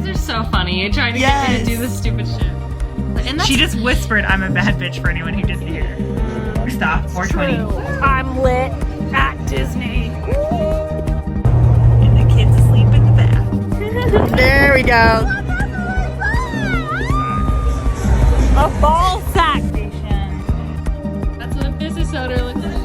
guys are so funny. You're trying to get me to do this stupid shit. And she just whispered, "I'm a bad bitch," for anyone who didn't hear. Stop. 420. I'm lit at Disney. And the kids asleep in the bath. There we go. A ball sack station. That's what a business owner looks like.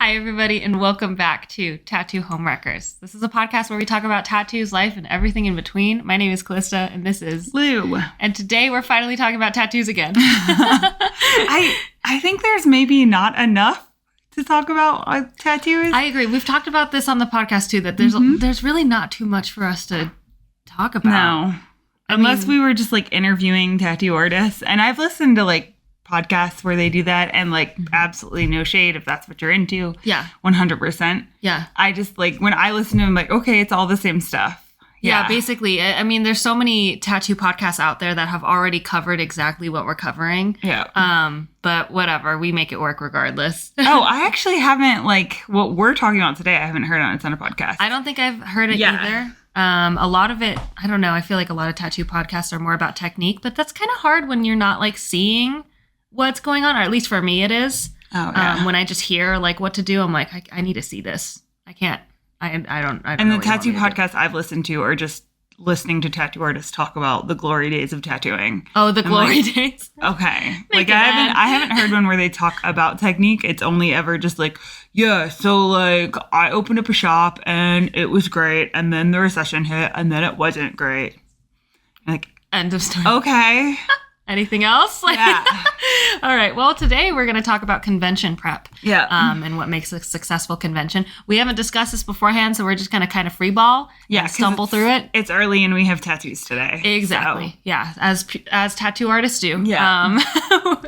Hi, everybody, and welcome back to Tattoo Homewreckers. This is a podcast where we talk about tattoos, life, and everything in between. My name is Callista, and this is Lou. And today we're finally talking about tattoos again. I think there's maybe not enough to talk about tattoos. I agree. We've talked about this on the podcast, too, that there's really not too much for us to talk about. No. Unless we were just, like, interviewing tattoo artists. And I've listened to, like, podcasts where they do that, and like absolutely no shade if that's what you're into. Yeah. 100%. Yeah. I just like when I listen to them, like, okay, it's all the same stuff. Yeah, basically. I mean, there's so many tattoo podcasts out there that have already covered exactly what we're covering. Yeah. But whatever, we make it work regardless. Oh, I actually haven't, like, what we're talking about today, I haven't heard on a ton of podcasts. I don't think I've heard it either. A lot of it, I don't know, I feel like a lot of tattoo podcasts are more about technique, but that's kind of hard when you're not like seeing what's going on, or at least for me it is. Oh, yeah. When I just hear like what to do, I'm like, I need to see this. I can't. I don't. And the tattoo podcasts I've listened to are just listening to tattoo artists talk about the glory days of tattooing. Oh, the glory days. Okay. Like I haven't heard one where they talk about technique. It's only ever just like, yeah, so like I opened up a shop and it was great, and then the recession hit and then it wasn't great. Like, end of story. Okay. Anything else? Yeah. All right. Well, today we're going to talk about convention prep. Yeah. And what makes a successful convention. We haven't discussed this beforehand, so we're just going to kind of freeball and stumble through it. It's early and we have tattoos today. Exactly. So. Yeah. As tattoo artists do. Yeah.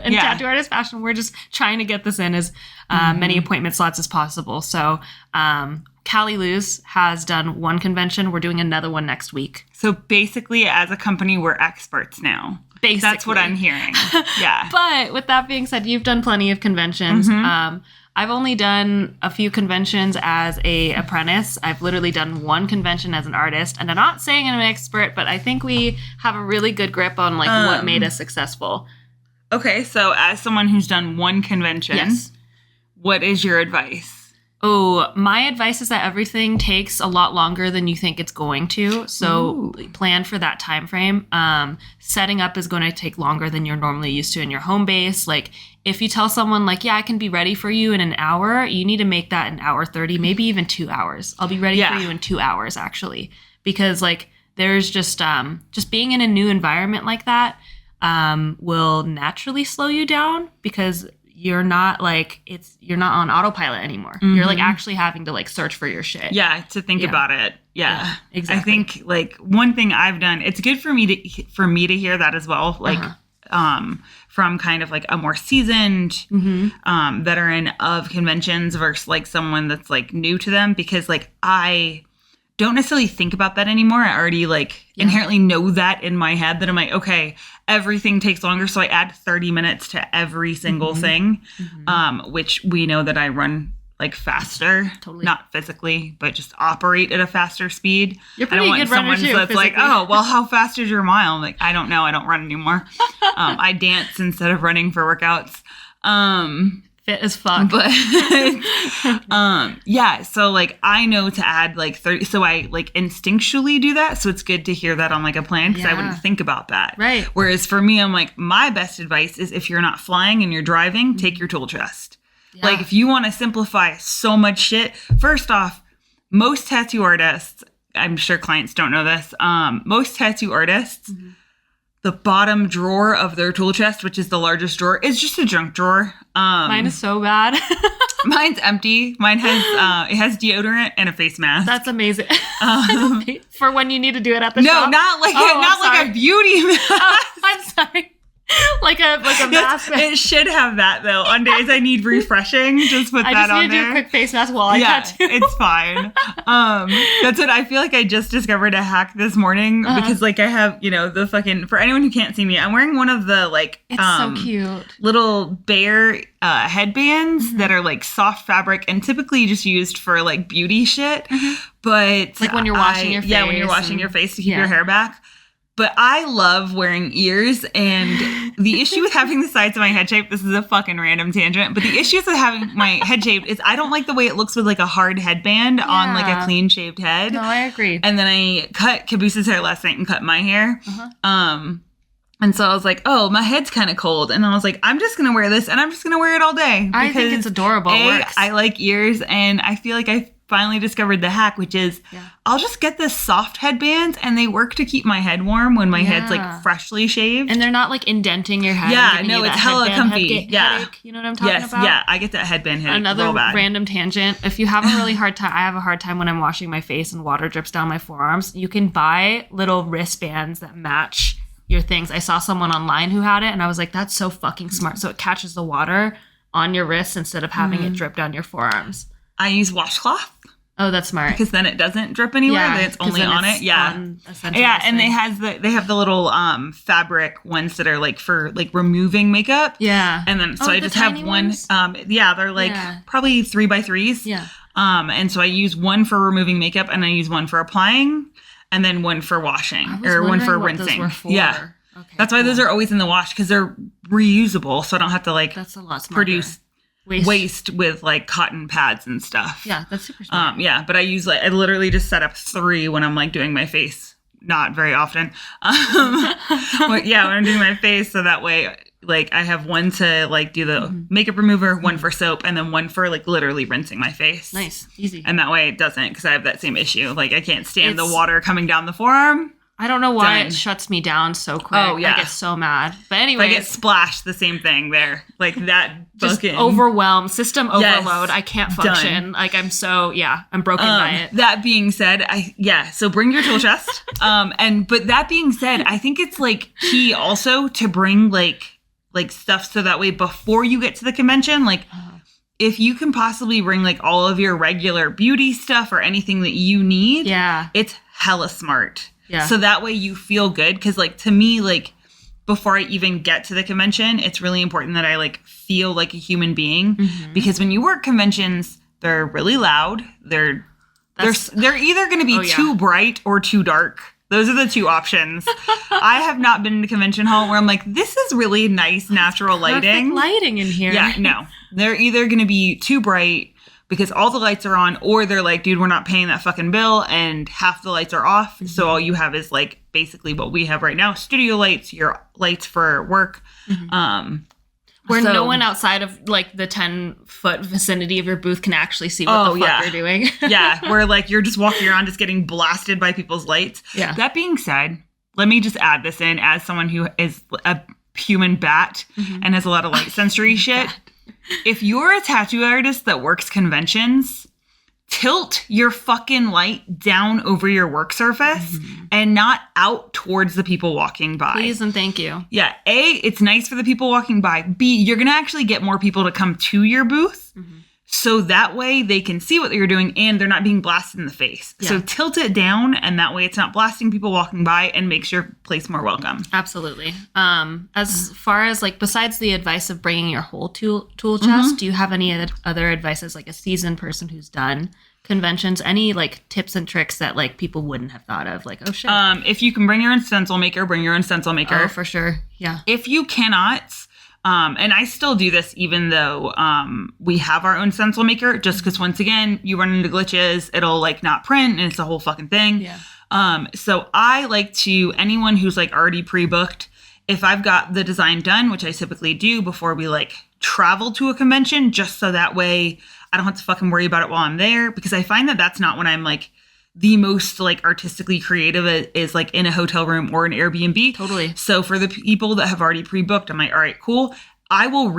In tattoo artist fashion, we're just trying to get this in as many appointment slots as possible. So, Cali Luz has done one convention. We're doing another one next week. So basically, as a company, we're experts now. Basically. That's what I'm hearing. Yeah. But with that being said, you've done plenty of conventions. I've only done a few conventions as a apprentice. I've literally done one convention as an artist. And I'm not saying I'm an expert, but I think we have a really good grip on like what made us successful. Okay, so as someone who's done one convention, what is your advice? Oh, my advice is that everything takes a lot longer than you think it's going to. So plan for that time frame. Setting up is going to take longer than you're normally used to in your home base. Like if you tell someone like, yeah, I can be ready for you in an hour, you need to make that an hour 30, maybe even 2 hours. I'll be ready for you in 2 hours, actually. Because like there's just being in a new environment like that will naturally slow you down, because you're not on autopilot anymore. You're like actually having to like search for your shit. Yeah, to think about it. Yeah, exactly. I think like one thing I've done, it's good for me to hear that as well. Like from kind of like a more seasoned veteran of conventions versus like someone that's like new to them, because like I don't necessarily think about that anymore. I already like inherently know that in my head that I'm like, okay, everything takes longer. So I add 30 minutes to every single thing, which we know that I run like faster, not physically, but just operate at a faster speed. You're pretty good runner too, that's like, oh, well, how fast is your mile? I'm like, I don't know. I don't run anymore. I dance instead of running for workouts. Fit as fuck. But so like I know to add like 30, so I like instinctually do that. So it's good to hear that on like a plan, because I wouldn't think about that. Right. Whereas for me, I'm like, my best advice is if you're not flying and you're driving, take your tool chest. Yeah. Like if you want to simplify so much shit, first off, most tattoo artists, I'm sure clients don't know this, most tattoo artists, the bottom drawer of their tool chest, which is the largest drawer, is just a junk drawer. Mine is so bad. Mine's empty. Mine has it has deodorant and a face mask. That's amazing. For when you need to do it at the shop. No, not like a beauty mask. I'm sorry. like a mask. It should have that though. On days I need refreshing, just put I that just on need to there. do a quick face mask while I tattoo. It's fine. That's what I feel like I just discovered a hack this morning because like I have, the fucking, for anyone who can't see me, I'm wearing one of the like It's so cute. little bear headbands that are like soft fabric and typically just used for like beauty shit. But Like when you're washing your face. Yeah, when you're washing your face to keep yeah. your hair back. But I love wearing ears, and the issue with having the sides of my head shaped, this is a fucking random tangent, but the issues with having my head shaped is I don't like the way it looks with like a hard headband on like a clean shaved head. No, I agree. And then I cut Caboose's hair last night and cut my hair. And so I was like, oh, my head's kind of cold. And I was like, I'm just going to wear this and I'm just going to wear it all day. I think it's adorable. It works. I like ears, and I feel like I finally discovered the hack, which is I'll just get this soft headbands and they work to keep my head warm when my head's like freshly shaved. And they're not like indenting your head. Yeah, and giving you it's that hella headband comfy. Yeah. headache. You know what I'm talking about? Yeah, I get that headband headache Another real bad. random tangent. If you have a really hard time, I have a hard time when I'm washing my face and water drips down my forearms. You can buy little wristbands that match your things. I saw someone online who had it and I was like, that's so fucking smart. So it catches the water on your wrists instead of having it drip down your forearms. I use washcloth. Oh, that's smart. Because then it doesn't drip anywhere. Then it's only on it. Yeah. And they have the little fabric ones that are like for like removing makeup. Yeah. And then so I just have one. Ones? They're like probably 3x3s. Yeah. And so I use one for removing makeup and I use one for applying and then one for washing or one for rinsing. Yeah. Okay, that's why those are always in the wash because they're reusable. So I don't have to like that's a lot smarter. Produce waste with like cotton pads and stuff. Yeah, that's super smart. But I literally just set up 3 when I'm like doing my face. Not very often. When I'm doing my face, so that way like I have one to like do the makeup remover, one for soap, and then one for like literally rinsing my face. Nice, easy. And that way it doesn't because I have that same issue. Like I can't stand the water coming down the forearm. I don't know why it shuts me down so quick. Oh, yeah. I get so mad. But anyway. I get splashed, the same thing there. Like that just overwhelmed. System overload. I can't function. Done. Like I'm broken by it. That being said, so bring your tool chest. But that being said, I think it's like key also to bring like stuff so that way before you get to the convention, like if you can possibly bring like all of your regular beauty stuff or anything that you need, it's hella smart. Yeah. So that way you feel good. Cause like to me, like before I even get to the convention, it's really important that I like feel like a human being because when you work conventions, they're really loud. They're either going to be too bright or too dark. Those are the 2 options. I have not been in a convention hall where I'm like, this is really nice, natural lighting. Perfect lighting in here. Yeah, no. They're either going to be too bright because all the lights are on, or they're like, dude, we're not paying that fucking bill, and half the lights are off. So all you have is like basically what we have right now: studio lights, your lights for work. Where no one outside of like the 10-foot vicinity of your booth can actually see what the fuck you're doing. Where like you're just walking around, just getting blasted by people's lights. Yeah. That being said, let me just add this in as someone who is a human bat and has a lot of light sensory shit. If you're a tattoo artist that works conventions, tilt your fucking light down over your work surface and not out towards the people walking by. Please and thank you. Yeah. A, it's nice for the people walking by. B, you're going to actually get more people to come to your booth. So that way they can see what you're doing and they're not being blasted in the face. Yeah. So tilt it down and that way it's not blasting people walking by and makes your place more welcome. Absolutely. As far as like, besides the advice of bringing your whole tool chest, do you have any other advice as like a seasoned person who's done conventions? Any like tips and tricks that like people wouldn't have thought of? Like, oh shit. If you can bring your own stencil maker, bring your own stencil maker. Oh, for sure. Yeah. If you cannot... and I still do this even though we have our own stencil maker, just because once again, you run into glitches, it'll like not print and it's a whole fucking thing. Yeah. So I like to, anyone who's like already pre-booked, if I've got the design done, which I typically do before we like travel to a convention, just so that way I don't have to fucking worry about it while I'm there, because I find that that's not when I'm like the most like artistically creative is like in a hotel room or an Airbnb. Totally. So for the people that have already pre-booked, I'm like, all right, cool. I will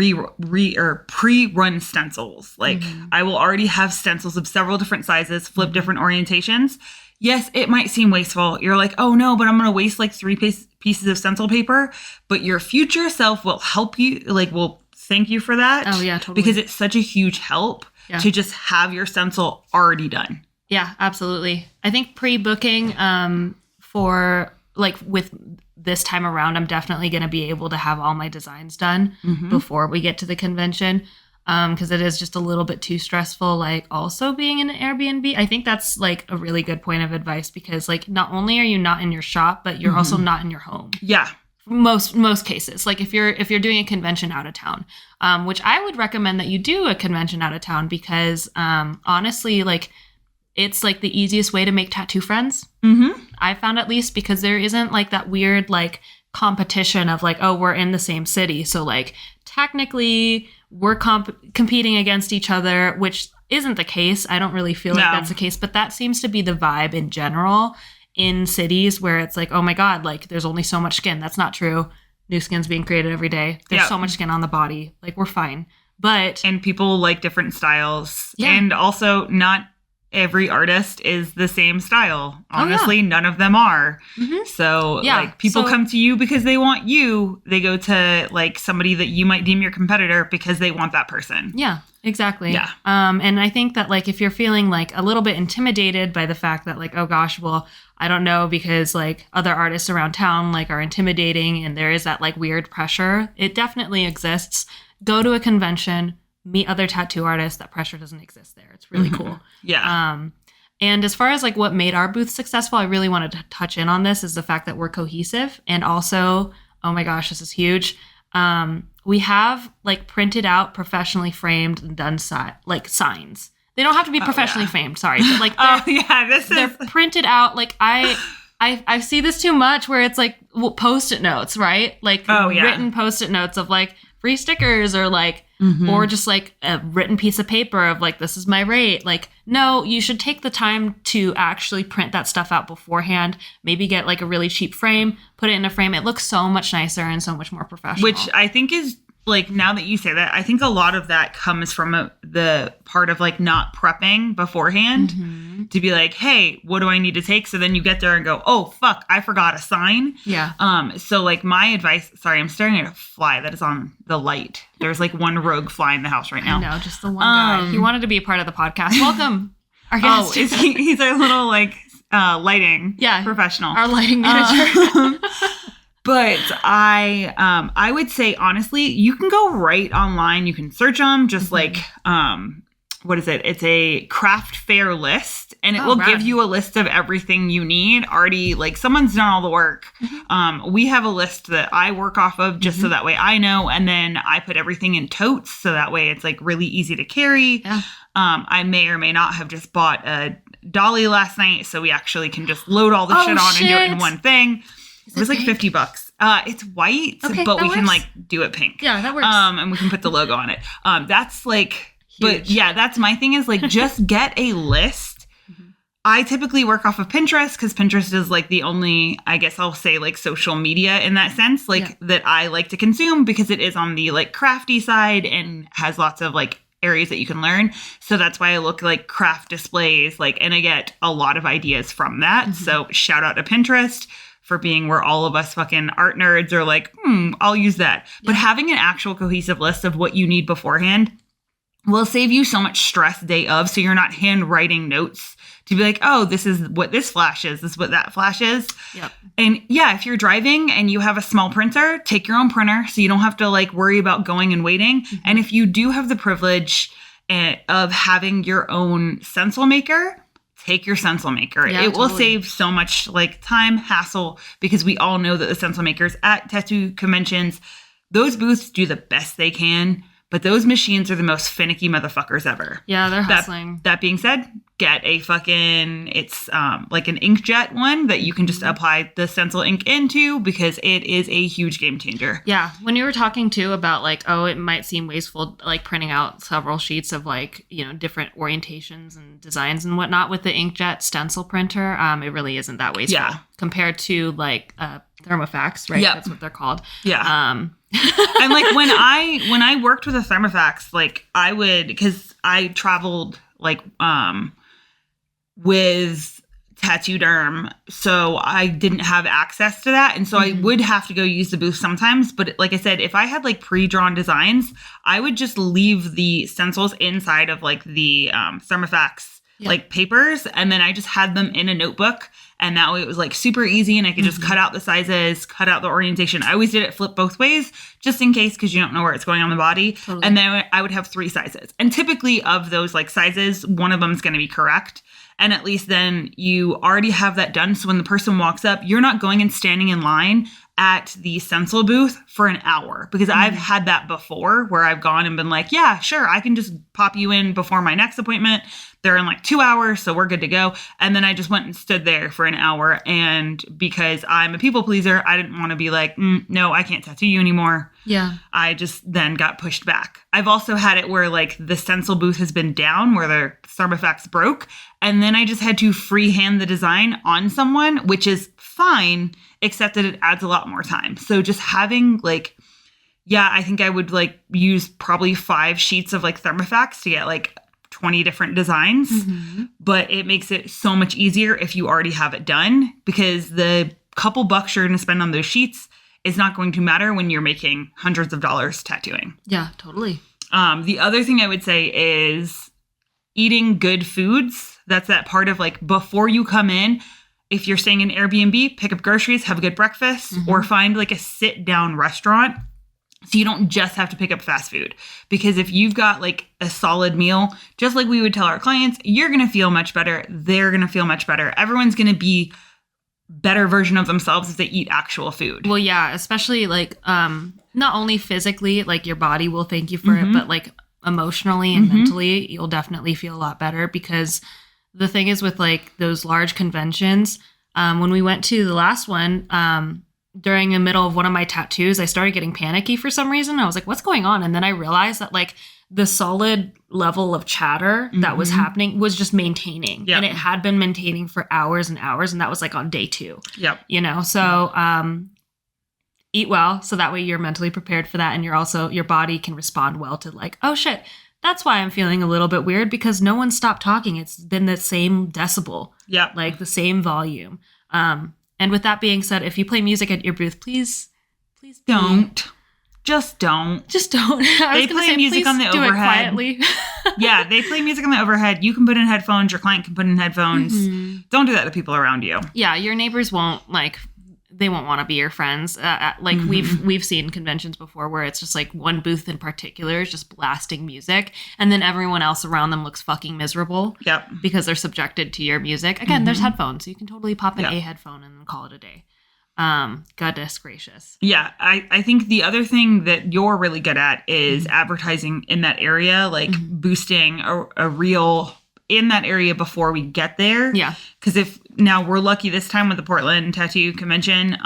pre-run stencils. Like I will already have stencils of several different sizes, flip different orientations. Yes, it might seem wasteful. You're like, oh no, but I'm going to waste like 3 pieces of stencil paper, but your future self will help you, like, will thank you for that. Oh, yeah, totally. Because it's such a huge help to just have your stencil already done. Yeah, absolutely. I think pre-booking for, like, with this time around, I'm definitely going to be able to have all my designs done before we get to the convention. Because it is just a little bit too stressful, like also being in an Airbnb. I think that's like a really good point of advice because like not only are you not in your shop, but you're also not in your home. Yeah. Most cases. Like if you're doing a convention out of town, which I would recommend that you do a convention out of town because honestly, like it's like the easiest way to make tattoo friends. I found at least because there isn't like that weird like competition of like, oh, we're in the same city. So like technically we're competing against each other, which isn't the case. I don't really feel like that's the case, but that seems to be the vibe in general in cities where it's like, oh my God, like there's only so much skin. That's not true. New skin's being created every day. There's so much skin on the body. Like we're fine. And people like different styles. Yeah. And also not every artist is the same style. Honestly, none of them are. So like people come to you because they want you. They go to like somebody that you might deem your competitor because they want that person. Yeah, exactly. Yeah. And I think that like if you're feeling like a little bit intimidated by the fact that like, oh gosh, well, I don't know because like other artists around town like are intimidating and there is that like weird pressure. It definitely exists. Go to a convention, meet other tattoo artists. That pressure doesn't exist there. It's really cool. Yeah. And as far as like what made our booth successful, I really wanted to touch in on this is the fact that we're cohesive. And also, oh my gosh, this is huge. We have like printed out, professionally framed and done like signs. They don't have to be professionally framed. Sorry. But like, they're printed out. Like I see this too much where it's like Post-it notes, right? Like written Post-it notes of like free stickers or like, or just like a written piece of paper of like, this is my rate. Like, no, you should take the time to actually print that stuff out beforehand. Maybe get like a really cheap frame, put it in a frame. It looks so much nicer and so much more professional. Which I think is like, now that you say that, I think a lot of that comes from the part of like not prepping beforehand to be like, hey, what do I need to take? So then you get there and go, oh, fuck, I forgot a sign. Yeah. So like my advice, sorry, I'm staring at a fly that is on the light. There's like one rogue fly in the house right now. I know, just the one guy. He wanted to be a part of the podcast. Welcome. Our guest. He's our little like lighting professional. Our lighting manager. But I would say, honestly, you can go right online. You can search them, just like, what is it? It's a craft fair list, and it will give you a list of everything you need already. Like, someone's done all the work. We have a list that I work off of just so that way I know, and then I put everything in totes so that way it's like really easy to carry. Yeah. I may or may not have just bought a dolly last night, so we actually can just load all the shit on and do it in one thing. It was like $50. It's white, but we can like do it pink. Yeah, that works. And we can put the logo on it. That's like, huge. But yeah, that's my thing is like, just get a list. I typically work off of Pinterest because Pinterest is like the only, I guess I'll say like social media in that sense, like that I like to consume because it is on the like crafty side and has lots of like areas that you can learn. So that's why I look like craft displays, like, and I get a lot of ideas from that. So shout out to Pinterest for being where all of us fucking art nerds are like, I'll use that. Yeah. But having an actual cohesive list of what you need beforehand will save you so much stress day of. So you're not handwriting notes to be like, oh, this is what this flash is. This is what that flash is. Yep. And yeah, if you're driving and you have a small printer, take your own printer so you don't have to like worry about going and waiting. And if you do have the privilege of having your own stencil maker, take your stencil maker. Yeah, it will save so much like time, hassle, because we all know that the stencil makers at tattoo conventions, those booths do the best they can, but those machines are the most finicky motherfuckers ever. Yeah, they're hustling. That being said, get a fucking, it's like an inkjet one that you can just apply the stencil ink into because it is a huge game changer. Yeah. When you were talking too about like, oh, it might seem wasteful, like printing out several sheets of like, you know, different orientations and designs and whatnot with the inkjet stencil printer, it really isn't that wasteful. Yeah. Compared to like Thermofax, right? Yep. That's what they're called. Yeah. And like when I worked with a Thermofax, like I would, because I traveled like with tattoo derm, so I didn't have access to that, and so I would have to go use the booth sometimes. But like I said, if I had like pre-drawn designs, I would just leave the stencils inside of like the Thermofax like papers, and then I just had them in a notebook, and that way it was like super easy, and I could just cut out the sizes, cut out the orientation. I always did it flip both ways, just in case, because you don't know where it's going on the body. Totally. And then I would have 3 sizes, and typically of those like sizes, one of them is going to be correct. And at least then you already have that done. So when the person walks up, you're not going and standing in line at the stencil booth for an hour, because I've had that before where I've gone and been like, yeah, sure, I can just pop you in before my next appointment. They're in like 2 hours, so we're good to go. And then I just went and stood there for an hour. And because I'm a people pleaser, I didn't want to be like, no, I can't tattoo you anymore. Yeah. I just then got pushed back. I've also had it where like the stencil booth has been down where the Thermofax broke. And then I just had to freehand the design on someone, which is fine, except that it adds a lot more time. So just having like, I think I would like use probably 5 sheets of like Thermofax to get like 20 different designs, but it makes it so much easier if you already have it done, because the couple bucks you're going to spend on those sheets is not going to matter when you're making hundreds of dollars tattooing. Yeah, totally. The other thing I would say is eating good foods. That's that part of like before you come in, if you're staying in Airbnb, pick up groceries, have a good breakfast, or find like a sit down restaurant. So you don't just have to pick up fast food, because if you've got like a solid meal, just like we would tell our clients, you're going to feel much better. They're going to feel much better. Everyone's going to be better version of themselves if they eat actual food. Well, yeah, especially like not only physically, like your body will thank you for it, but like emotionally and mentally, you'll definitely feel a lot better, because the thing is with like those large conventions, when we went to the last one, during the middle of one of my tattoos, I started getting panicky for some reason. I was like, what's going on? And then I realized that like the solid level of chatter that was happening was just maintaining. Yep. And it had been maintaining for hours and hours. And that was like on day 2. Yep. You know, so eat well. So that way you're mentally prepared for that. And you're also, your body can respond well to like, oh shit, that's why I'm feeling a little bit weird, because no one stopped talking. It's been the same decibel. Yeah. Like the same volume. And with that being said, if you play music at your booth, please don't. Just don't. Just don't. They play music on the overhead. Quietly. Yeah, they play music on the overhead. You can put in headphones. Your client can put in headphones. Don't do that to people around you. Yeah, your neighbors won't like. They won't want to be your friends. Like we've seen conventions before where it's just like one booth in particular is just blasting music, and then everyone else around them looks fucking miserable. Yep. Because they're subjected to your music. Again, there's headphones, so you can totally pop in a headphone and then call it a day. Goodness gracious. Yeah, I think the other thing that you're really good at is advertising in that area, like boosting a reel in that area before we get there. Yeah. Because if now we're lucky this time with the Portland Tattoo Convention,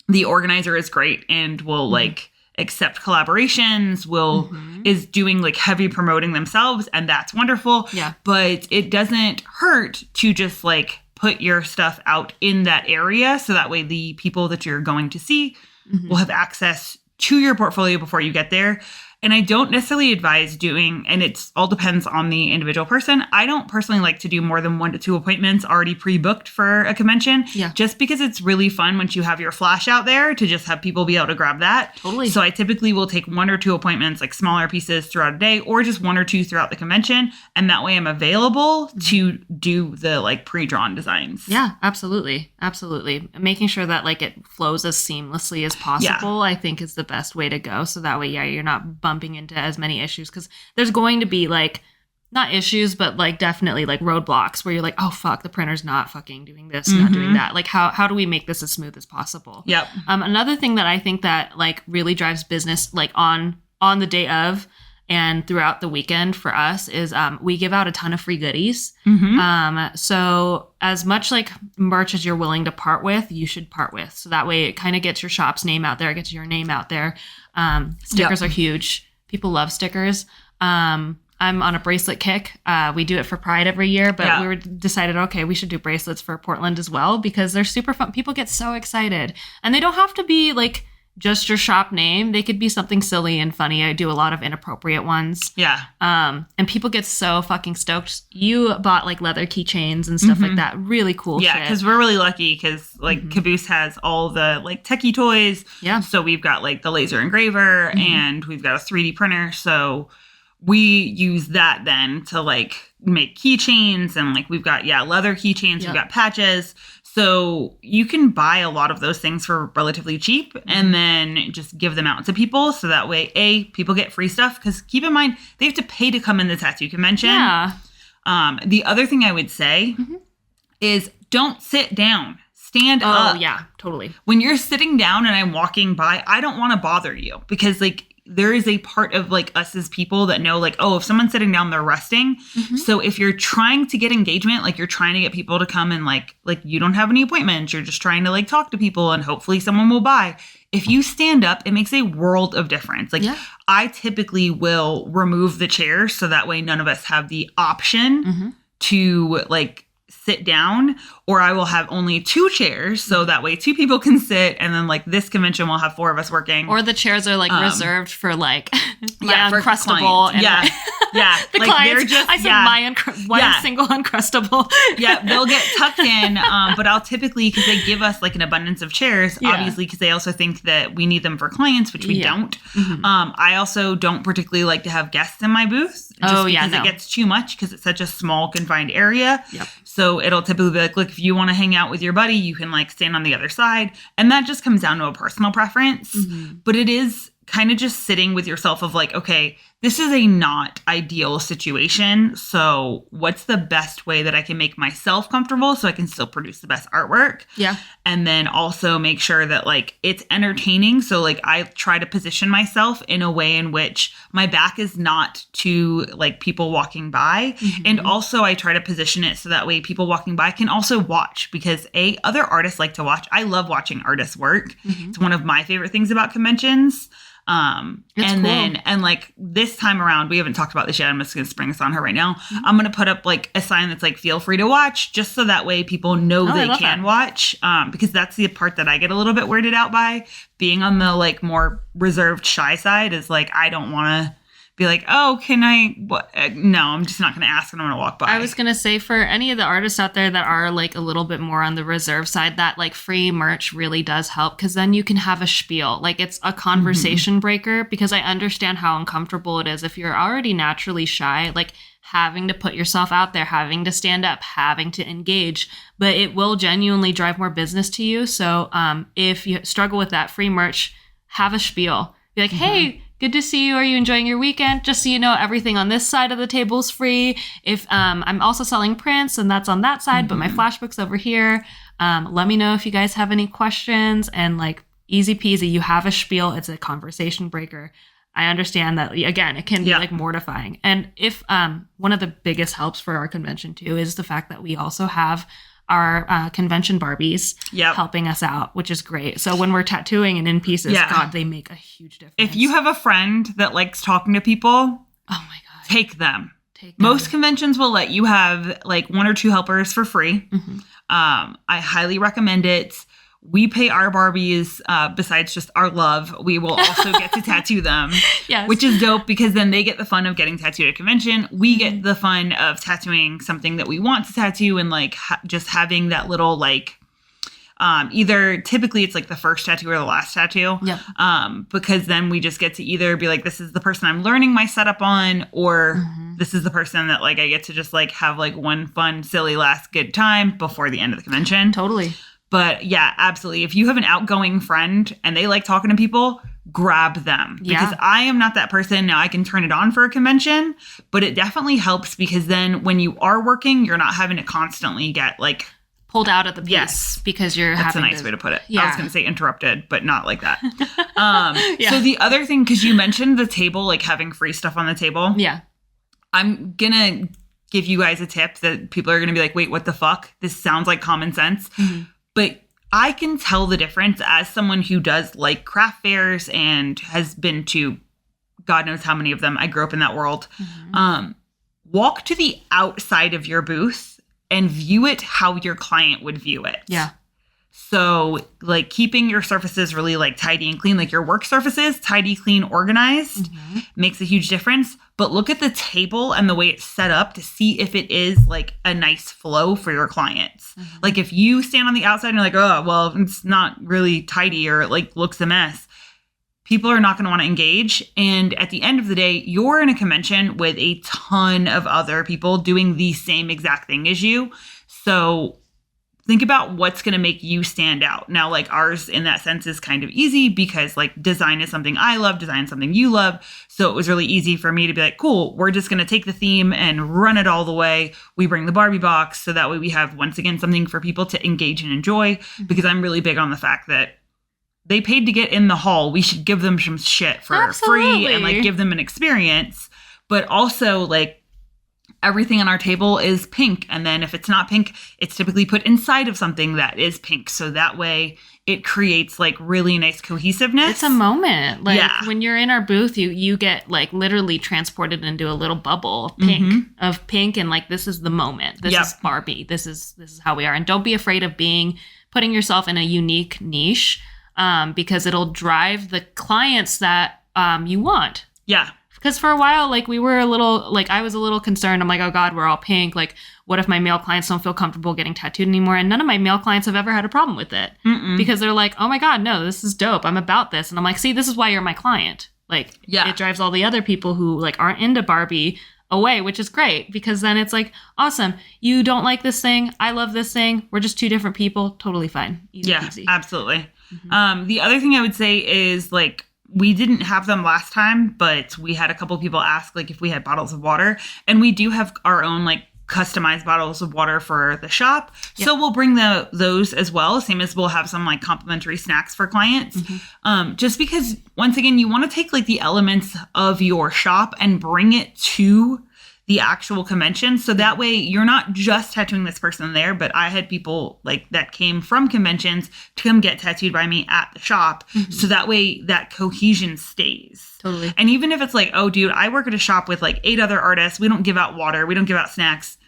the organizer is great and will like accept collaborations, is doing like heavy promoting themselves, and that's wonderful. Yeah. But it doesn't hurt to just like put your stuff out in that area, so that way the people that you're going to see will have access to your portfolio before you get there. And I don't necessarily advise doing, and it all depends on the individual person. I don't personally like to do more than 1 to 2 appointments already pre-booked for a convention. Yeah. Just because it's really fun once you have your flash out there to just have people be able to grab that. Totally. So I typically will take 1 or 2 appointments, like smaller pieces throughout a day, or just 1 or 2 throughout the convention. And that way I'm available to do the like pre-drawn designs. Yeah, absolutely. Absolutely. Making sure that like it flows as seamlessly as possible, I think is the best way to go. So that way, you're not bumping into as many issues, because there's going to be like not issues, but like definitely like roadblocks where you're like, oh fuck, the printer's not fucking doing this, not doing that. Like how do we make this as smooth as possible? Yep. Another thing that I think that like really drives business like on the day of and throughout the weekend for us is we give out a ton of free goodies. So as much like merch as you're willing to part with, you should part with. So that way it kind of gets your shop's name out there, gets your name out there. Stickers are huge. People love stickers. I'm on a bracelet kick. We do it for Pride every year, but we decided, okay, we should do bracelets for Portland as well, because they're super fun. People get so excited, and they don't have to be like just your shop name. They could be something silly and funny. I do a lot of inappropriate ones. Yeah. And people get so fucking stoked. You bought like leather keychains and stuff like that. Really cool Yeah, shit. because we're really lucky because like Caboose has all the like techie toys. Yeah. So we've got like the laser engraver and we've got a 3D printer. So we use that then to like make keychains and like we've got leather keychains. We've got patches. So you can buy a lot of those things for relatively cheap and then just give them out to people. So that way, people get free stuff. Because keep in mind, they have to pay to come in the tattoo convention. Yeah. The other thing I would say is don't sit down. Stand up. Oh, yeah, totally. When you're sitting down and I'm walking by, I don't want to bother you because like there is a part of like us as people that know like, oh, if someone's sitting down, they're resting. So if you're trying to get engagement, like you're trying to get people to come and like you don't have any appointments, you're just trying to like talk to people and hopefully someone will buy. If you stand up, it makes a world of difference. Like I typically will remove the chairs so that way none of us have the option to like sit down, or I will have only 2 chairs so that way 2 people can sit, and then like this convention will have 4 of us working. Or the chairs are like reserved for like my for Uncrustable. clients. And The the like clients. they're just I said one single Uncrustable. they'll get tucked in, but I'll typically, because they give us like an abundance of chairs, obviously, because they also think that we need them for clients, which we don't. I also don't particularly like to have guests in my booth, just because it gets too much because it's such a small confined area. So it'll typically be like, look, if you want to hang out with your buddy, you can like stand on the other side, and that just comes down to a personal preference. But it is kind of just sitting with yourself of like, okay, this is a not ideal situation. So what's the best way that I can make myself comfortable so I can still produce the best artwork? Yeah. And then also make sure that like it's entertaining. So like I try to position myself in a way in which my back is not to like people walking by. And also I try to position it so that way people walking by can also watch, because other artists like to watch. I love watching artists work. It's one of my favorite things about conventions. And cool. then, and like this time around, we haven't talked about this yet. I'm just going to spring this on her right now. I'm going to put up like a sign that's like, feel free to watch, just so that way people know they can watch. Because that's the part that I get a little bit weirded out by. Being on the like more reserved, shy side is like, I don't want to be like, oh, can I, what? No, I'm just not going to ask and I'm going to walk by. I was going to say, for any of the artists out there that are like a little bit more on the reserve side, that like free merch really does help, because then you can have a spiel. Like it's a conversation breaker, because I understand how uncomfortable it is if you're already naturally shy, like having to put yourself out there, having to stand up, having to engage, but it will genuinely drive more business to you. So if you struggle with that, free merch, have a spiel. Be like, hey, good to see you. Are you enjoying your weekend? Just so you know, everything on this side of the table is free. If I'm also selling prints, and that's on that side, but my flashbook's over here. Let me know if you guys have any questions. And like, easy peasy, you have a spiel. It's a conversation breaker. I understand that, again, it can be like mortifying. And if one of the biggest helps for our convention too is the fact that we also have our convention Barbies helping us out, which is great. So when we're tattooing and in pieces, God, they make a huge difference. If you have a friend that likes talking to people, oh my God, take them. Most conventions will let you have like 1 or 2 helpers for free. I highly recommend it. We pay our Barbies, besides just our love, we will also get to tattoo them, which is dope, because then they get the fun of getting tattooed at a convention. We get the fun of tattooing something that we want to tattoo, and like just having that little like, either typically it's like the first tattoo or the last tattoo. Because then we just get to either be like, this is the person I'm learning my setup on, or this is the person that like I get to just like have like one fun, silly last good time before the end of the convention. Totally. But yeah, absolutely. If you have an outgoing friend and they like talking to people, grab them. Because I am not that person. Now I can turn it on for a convention, but it definitely helps, because then when you are working, you're not having to constantly get like pulled out of the piece because you're That's having a nice way to put it. Yeah. I was going to say interrupted, but not like that. So the other thing, because you mentioned the table, like having free stuff on the table. Yeah. I'm going to give you guys a tip that people are going to be like, wait, what the fuck? This sounds like common sense. But I can tell the difference as someone who does like craft fairs and has been to God knows how many of them. I grew up in that world. Walk to the outside of your booth and view it how your client would view it. Yeah. So like keeping your surfaces really like tidy and clean, like your work surfaces, tidy, clean, organized makes a huge difference. But look at the table and the way it's set up to see if it is like a nice flow for your clients. Like if you stand on the outside and you're like, oh, well, it's not really tidy or it like looks a mess, people are not going to want to engage. And at the end of the day, you're in a convention with a ton of other people doing the same exact thing as you. So think about what's going to make you stand out. Now, like ours in that sense is kind of easy because like design is something I love, design is something you love. So it was really easy for me to be like, cool, we're just going to take the theme and run it all the way. We bring the Barbie box. So that way we have, once again, something for people to engage and enjoy, because I'm really big on the fact that they paid to get in the hall. We should give them some shit for free and like give them an experience. But also like, everything on our table is pink. And then if it's not pink, it's typically put inside of something that is pink. So that way it creates like really nice cohesiveness. It's a moment. Like when you're in our booth, you get like literally transported into a little bubble of pink. And like, this is the moment. This is Barbie. This is how we are. And don't be afraid of putting yourself in a unique niche, because it'll drive the clients that you want. Yeah. Because for a while, like we were I was a little concerned. I'm like, oh God, we're all pink. Like, what if my male clients don't feel comfortable getting tattooed anymore? And none of my male clients have ever had a problem with it because they're like, oh my God, no, this is dope. I'm about this. And I'm like, see, this is why you're my client. Like, it drives all the other people who like aren't into Barbie away, which is great because then it's like, awesome. You don't like this thing. I love this thing. We're just two different people. Totally fine. Easy peasy. Absolutely. The other thing I would say is like, we didn't have them last time, but we had a couple people ask like if we had bottles of water, and we do have our own like customized bottles of water for the shop. So we'll bring those as well. Same as we'll have some like complimentary snacks for clients. Just because once again, you want to take like the elements of your shop and bring it to the actual convention. So that way you're not just tattooing this person there, but I had people like that came from conventions to come get tattooed by me at the shop. So that way that cohesion stays. Totally. And even if it's like, oh dude, I work at a shop with like 8 other artists. We don't give out water. We don't give out snacks.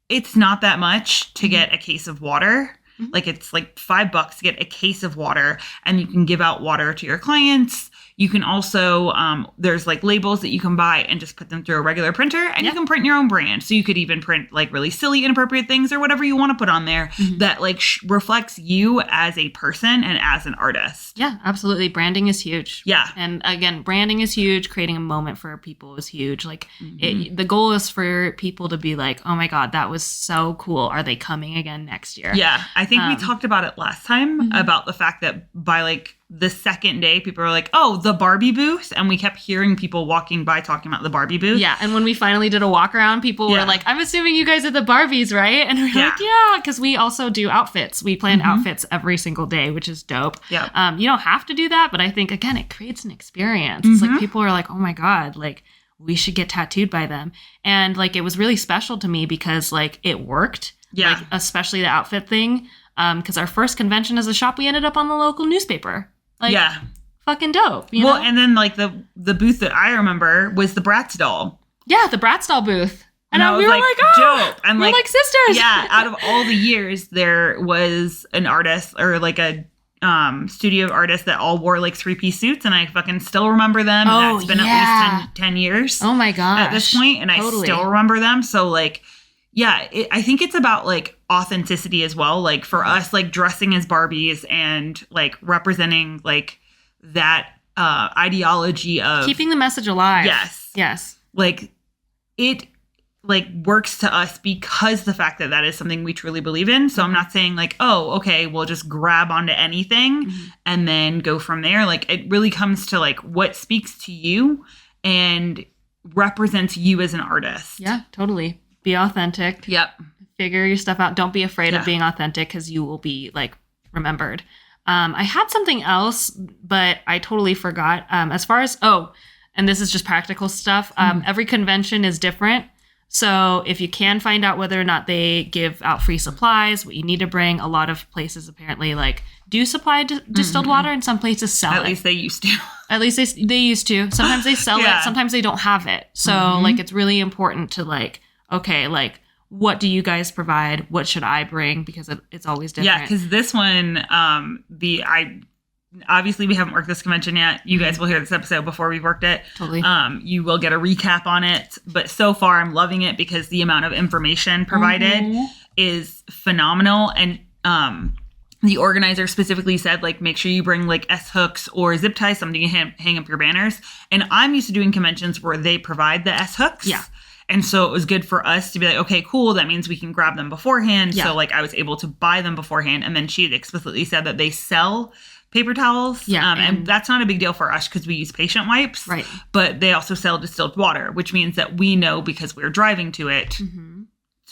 It's not that much to get a case of water. Like it's like $5 to get a case of water, and you can give out water to your clients. You can also, there's like labels that you can buy and just put them through a regular printer, and you can print your own brand. So you could even print like really silly, inappropriate things or whatever you want to put on there that like reflects you as a person and as an artist. Yeah, absolutely. Branding is huge. Yeah. And again, branding is huge. Creating a moment for people is huge. Like the goal is for people to be like, oh my God, that was so cool. Are they coming again next year? Yeah. I think we talked about it last time about the fact that by like the second day, people were like, oh, the Barbie booth. And we kept hearing people walking by talking about the Barbie booth. Yeah. And when we finally did a walk around, people were like, I'm assuming you guys are the Barbies, right? And we're like, yeah, because we also do outfits. We plan outfits every single day, which is dope. Yeah. You don't have to do that. But I think, again, it creates an experience. It's like people are like, oh my God, like we should get tattooed by them. And like it was really special to me because like it worked. Yeah. Like, especially the outfit thing. Because our first convention as a shop, we ended up on the local newspaper. Like, fucking dope. You know? And then like the booth that I remember was the Bratz doll. Yeah, the Bratz doll booth. And we were like, oh, dope. And we're like sisters. Yeah, out of all the years, there was an artist or like a studio artist that all wore like 3-piece suits, and I fucking still remember them. Oh, that's been at least 10 years. Oh my gosh. At this point, and I still remember them. So like, yeah, I think it's about like authenticity as well. Like for us, like dressing as Barbies and like representing like that ideology of keeping the message alive. Yes. Like it like works to us because the fact that that is something we truly believe in. So I'm not saying like, oh, okay, we'll just grab onto anything and then go from there. Like it really comes to like what speaks to you and represents you as an artist. Yeah, totally. Be authentic. Yep. Figure your stuff out. Don't be afraid of being authentic because you will be like remembered. I had something else, but I totally forgot. As far as, and this is just practical stuff. Every convention is different. So if you can find out whether or not they give out free supplies, what you need to bring, a lot of places apparently like do supply distilled water, and some places sell it. At least they used to. At least they used to. Sometimes they sell it. Sometimes they don't have it. So like it's really important to like, okay, like what do you guys provide? What should I bring? Because it's always different. Yeah, because this one, obviously we haven't worked this convention yet. You guys will hear this episode before we've worked it. Totally. You will get a recap on it. But so far, I'm loving it because the amount of information provided is phenomenal. And the organizer specifically said, like, make sure you bring like S-hooks or zip ties, something to hang up your banners. And I'm used to doing conventions where they provide the S-hooks. Yeah. And so it was good for us to be like, okay, cool. That means we can grab them beforehand. Yeah. So like I was able to buy them beforehand. And then she had explicitly said that they sell paper towels. Yeah. And that's not a big deal for us because we use patient wipes. Right. But they also sell distilled water, which means that we know because we're driving to it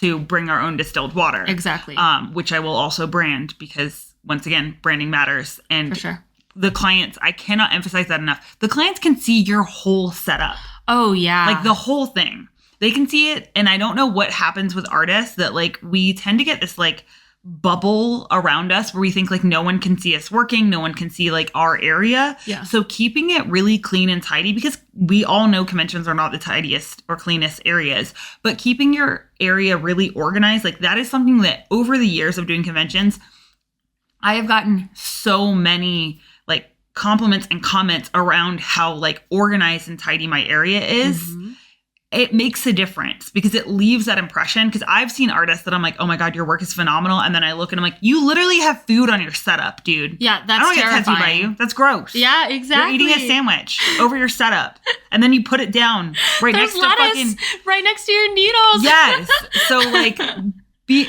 to bring our own distilled water. Exactly. Which I will also brand because once again, branding matters. And For sure. the clients, I cannot emphasize that enough. The clients can see your whole setup. Oh, yeah. Like the whole thing. They can see it. And I don't know what happens with artists that like we tend to get this like bubble around us where we think like no one can see us working. No one can see like our area. Yeah. So keeping it really clean and tidy, because we all know conventions are not the tidiest or cleanest areas, but keeping your area really organized, like that is something that over the years of doing conventions, I have gotten so many like compliments and comments around how like organized and tidy my area is. It makes a difference because it leaves that impression. Because I've seen artists that I'm like, oh my God, your work is phenomenal. And then I look and I'm like, you literally have food on your setup, dude. Yeah, that's I don't get tattooed by terrifying. you. That's gross. Yeah, exactly. You're eating a sandwich over your setup. And then you put it down right There's next to lettuce fucking... right next to your needles. Yes. So like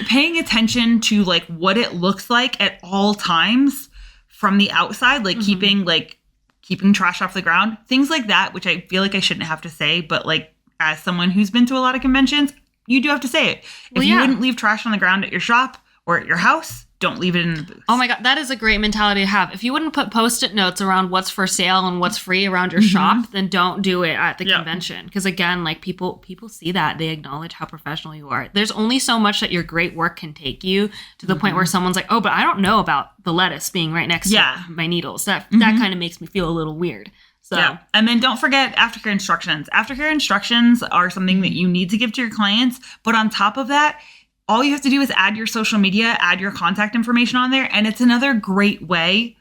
paying attention to like what it looks like at all times from the outside, like keeping trash off the ground, things like that, which I feel like I shouldn't have to say, but like as someone who's been to a lot of conventions, you do have to say it. If you wouldn't leave trash on the ground at your shop or at your house, don't leave it in the booth. Oh my God, that is a great mentality to have. If you wouldn't put Post-it notes around what's for sale and what's free around your shop, then don't do it at the convention. Because again, like people see that. They acknowledge how professional you are. There's only so much that your great work can take you to the point where someone's like, oh, but I don't know about the lettuce being right next to my needles. That kind of makes me feel a little weird. So. Yeah. And then don't forget aftercare instructions. Aftercare instructions are something that you need to give to your clients. But on top of that, all you have to do is add your social media, add your contact information on there. And it's another great way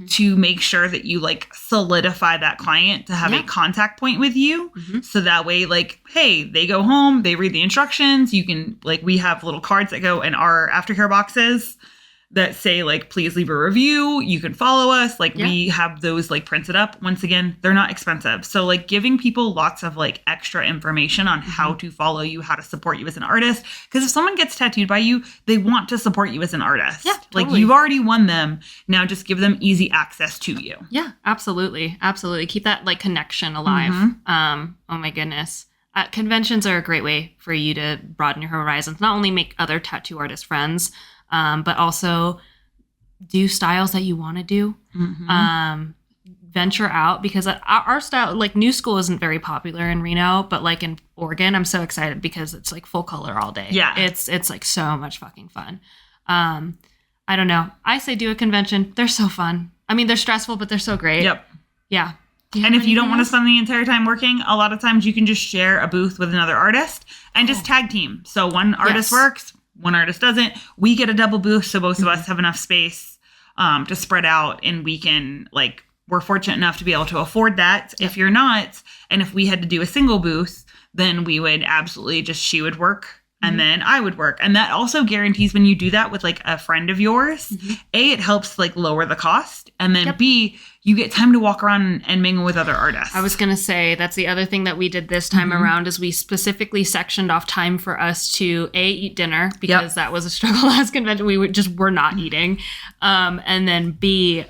to make sure that you like solidify that client to have a contact point with you. So that way, like, hey, they go home, they read the instructions. You can like, we have little cards that go in our aftercare boxes that say like, please leave a review. You can follow us. Like we have those like printed up. Once again, they're not expensive. So like giving people lots of like extra information on how to follow you, how to support you as an artist. Because if someone gets tattooed by you, they want to support you as an artist. Yeah, totally. Like you've already won them. Now just give them easy access to you. Yeah, absolutely. Absolutely. Keep that like connection alive. Oh my goodness. Conventions are a great way for you to broaden your horizons. Not only make other tattoo artist friends, but also do styles that you want to do. Venture out, because our style, like New School isn't very popular in Reno, but like in Oregon, I'm so excited because it's like full color all day. Yeah. It's like so much fucking fun. I don't know. I say do a convention. They're so fun. I mean, they're stressful, but they're so great. Yep. Yeah. And if you don't want to spend the entire time working, a lot of times you can just share a booth with another artist and just tag team. So one artist works, one artist doesn't. We get a double booth, so both of us have enough space to spread out, and we can like, we're fortunate enough to be able to afford that. If you're not, and if we had to do a single booth, then we would absolutely just, she would work and then I would work. And that also guarantees when you do that with like a friend of yours, A, it helps like lower the cost. And then B, you get time to walk around and mingle with other artists. I was going to say, that's the other thing that we did this time around is we specifically sectioned off time for us to eat dinner, because that was a struggle last convention. We were not eating. And then B,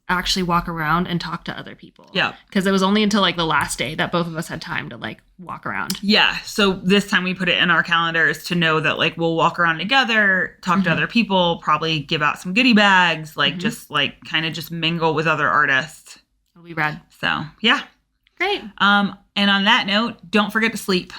actually walk around and talk to other people. Yeah. Because it was only until like the last day that both of us had time to like walk around. Yeah. So this time we put it in our calendars to know that like we'll walk around together, talk to other people, probably give out some goodie bags, like just like kind of just mingle with other artists. It'll be rad. So yeah. Great. And on that note, don't forget to sleep.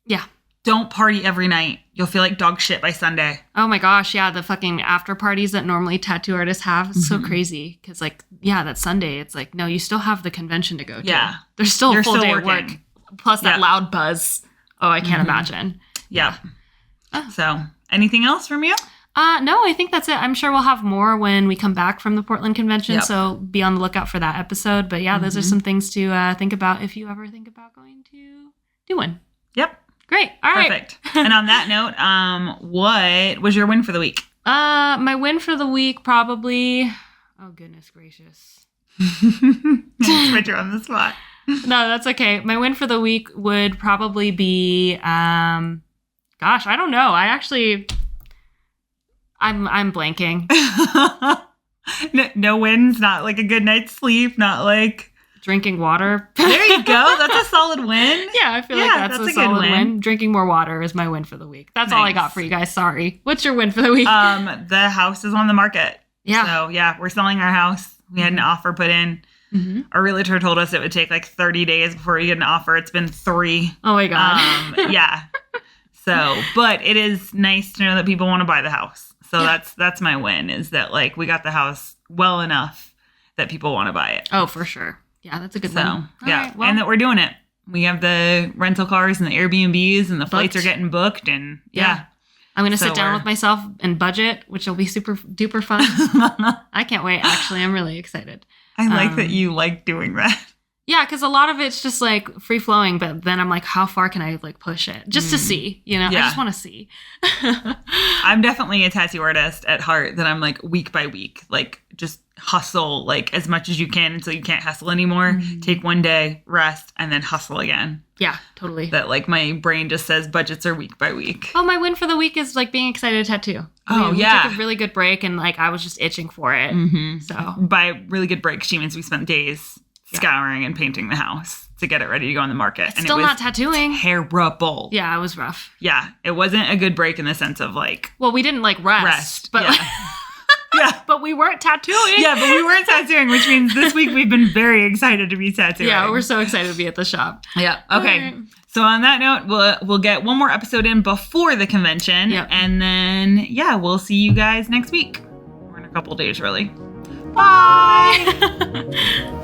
Yeah. Don't party every night. You'll feel like dog shit by Sunday. Oh my gosh, yeah, the fucking after parties that normally tattoo artists have. It's so crazy. Because like, yeah, that Sunday, it's like, no, you still have the convention to go to. Yeah. There's still You're a full still day working. of work. Plus that loud buzz. Oh, I can't imagine. Yeah. So, anything else from you? No, I think that's it. I'm sure we'll have more when we come back from the Portland convention. Yep. So be on the lookout for that episode. But yeah, those are some things to think about if you ever think about going to do one. Yep. Great. All right. Perfect. And on that note, what was your win for the week? My win for the week probably. Oh goodness gracious. Just put you on the spot. No, that's okay. My win for the week would probably be. Gosh, I don't know. I'm blanking. No wins, not like a good night's sleep, not like Drinking water. there you go. That's a solid win. Yeah, I feel like that's a good solid win. Drinking more water is my win for the week. That's all I got for you guys. Sorry. What's your win for the week? The house is on the market. Yeah. So yeah, we're selling our house. We had an offer put in. Mm-hmm. Our realtor told us it would take like 30 days before we get an offer. It's been 3. Oh my God. Yeah. So, but it is nice to know that people want to buy the house. So that's my win, is that like we got the house well enough that people want to buy it. Oh, for sure. Yeah, that's a good So, one. yeah. Right, well, and that we're doing it. We have the rental cars and the Airbnbs and the flights Booked. are getting booked. And yeah. I'm going to So sit down we're- with myself and budget, which will be super duper fun. I can't wait. Actually, I'm really excited. I like that you like doing that. Yeah, because a lot of it's just like free flowing, but then I'm like, how far can I like push it just to see? You know, I Yeah. just want to see. I'm definitely a tattoo artist at heart, that I'm like week by week, like just hustle like as much as you can until you can't hustle anymore. Mm-hmm. Take one day, rest, and then hustle again. Yeah, totally. That like my brain just says budgets are week by week. Oh, my win for the week is like being excited to tattoo. Oh, we yeah. took a really good break and like I was just itching for it. Mm-hmm. So By really good break, she means we spent days scouring and painting the house to get it ready to go on the market. And still it was not tattooing. terrible. Yeah, it was rough. Yeah, it wasn't a good break in the sense of like Well, we didn't like rest, but Yeah. like, yeah. but we weren't tattooing. Yeah, but we weren't tattooing, which means this week we've been very excited to be tattooing. Yeah, we're so excited to be at the shop. Yeah. Okay. All right. So on that note, we'll get one more episode in before the convention, Yep. and then we'll see you guys next week, or in a couple days, really. Bye.